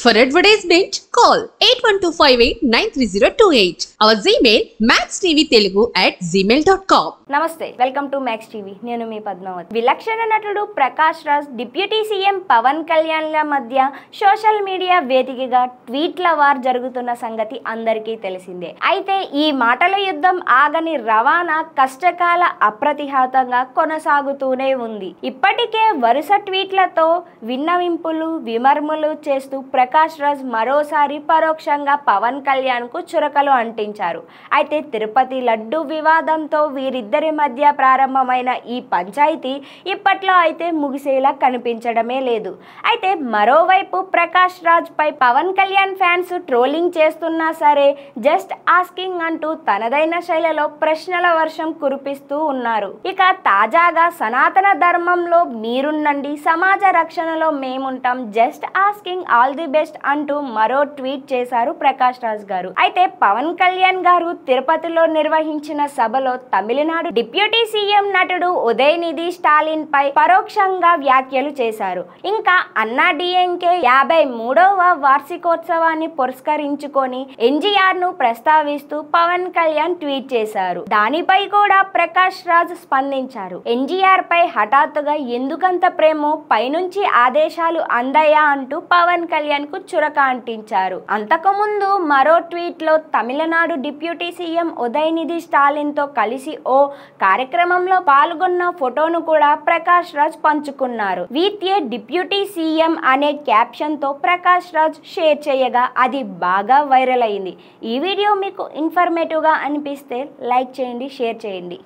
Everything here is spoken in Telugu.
For advertisement, call 8125893028. Our Gmail maxtvtelugu@gmail.com. నమస్తే, వెల్కమ్ టు మ్యాక్స్ టీవీ. నేను మీ పద్మావతి. విలక్షణ నటుడు ప్రకాష్ రాజ్ డిప్యూటీ సీఎం పవన్ కళ్యాణ్ల మధ్య సోషల్ మీడియా వేదికగా ట్వీట్ల వార్ జరుగుతున్న సంగతి అందరికీ తెలిసిందే. అయితే ఈ మాటల యుద్ధం ఆగని రవాణా కష్టకాల అప్రతిహతంగా కొనసాగుతూనే ఉంది. ఇప్పటికే వరుస ట్వీట్లతో విన్నవింపులు విమర్శలు చేస్తూ ప్రకాష్ రాజ్ మరోసారి పరోక్షంగా పవన్ కళ్యాణ్ కు చురకలు అంటించారు. అయితే తిరుపతి లడ్డు వివాదంతో వీరిద్దరి మధ్య ప్రారంభమైన ఈ పంచాయతీ ఇప్పట్లో అయితే ముగిసేలా కనిపించడమే లేదు. అయితే మరోవైపు ప్రకాష్ రాజ్ పై పవన్ కళ్యాణ్ ఫ్యాన్స్ ట్రోలింగ్ చేస్తున్నా సరే జస్ట్ ఆస్కింగ్ అంటూ తనదైన శైలిలో ప్రశ్నల వర్షం కురిపిస్తూ ఉన్నారు. ఇక తాజాగా సనాతన ధర్మంలో మీరున్నండి, సమాజ రక్షణలో మేముంటాం, just asking all the best అంటూ మరో ట్వీట్ చేశారు ప్రకాష్ రాజ్ గారు. అయితే పవన్ కళ్యాణ్ గారు తిరుపతిలో నిర్వహించిన సభలో తమిళనాడు డిప్యూటీ సీఎం నటుడు ఉదయనిధి స్టాలిన్ పై పరోక్షంగా వ్యాఖ్యలు చేశారు. ఇంకా అన్నా డిఎంకే 53వ వార్షికోత్సవాన్ని పురస్కరించుకొని ఎన్టీఆర్ ను ప్రస్తావిస్తూ పవన్ కళ్యాణ్ ట్వీట్ చేశారు. దానిపై కూడా ప్రకాష్ రాజ్ స్పందించారు. ఎన్టీఆర్ పై హఠాత్తుగా ఎందుకంత ప్రేమో, పైనుంచి ఆదేశాలు అందాయా అంటూ పవన్ కళ్యాణ్ కు చురక అంటించారు. అంతకుముందు మరో ట్వీట్ లో తమిళనాడు డిప్యూటీ సీఎం ఉదయనిధి స్టాలిన్ తో కలిసి ఓ కార్యక్రమంలో పాల్గొన్న ఫోటోను కూడా ప్రకాష్ రాజ్ పంచుకున్నారు. విత్ ఏ డిప్యూటీ సీఎం అనే క్యాప్షన్ తో ప్రకాష్ రాజ్ షేర్ చేయగా అది బాగా వైరల్ అయింది. ఈ వీడియో మీకు ఇన్ఫర్మేటివ్ గా అనిపిస్తే లైక్ చేయండి, షేర్ చేయండి.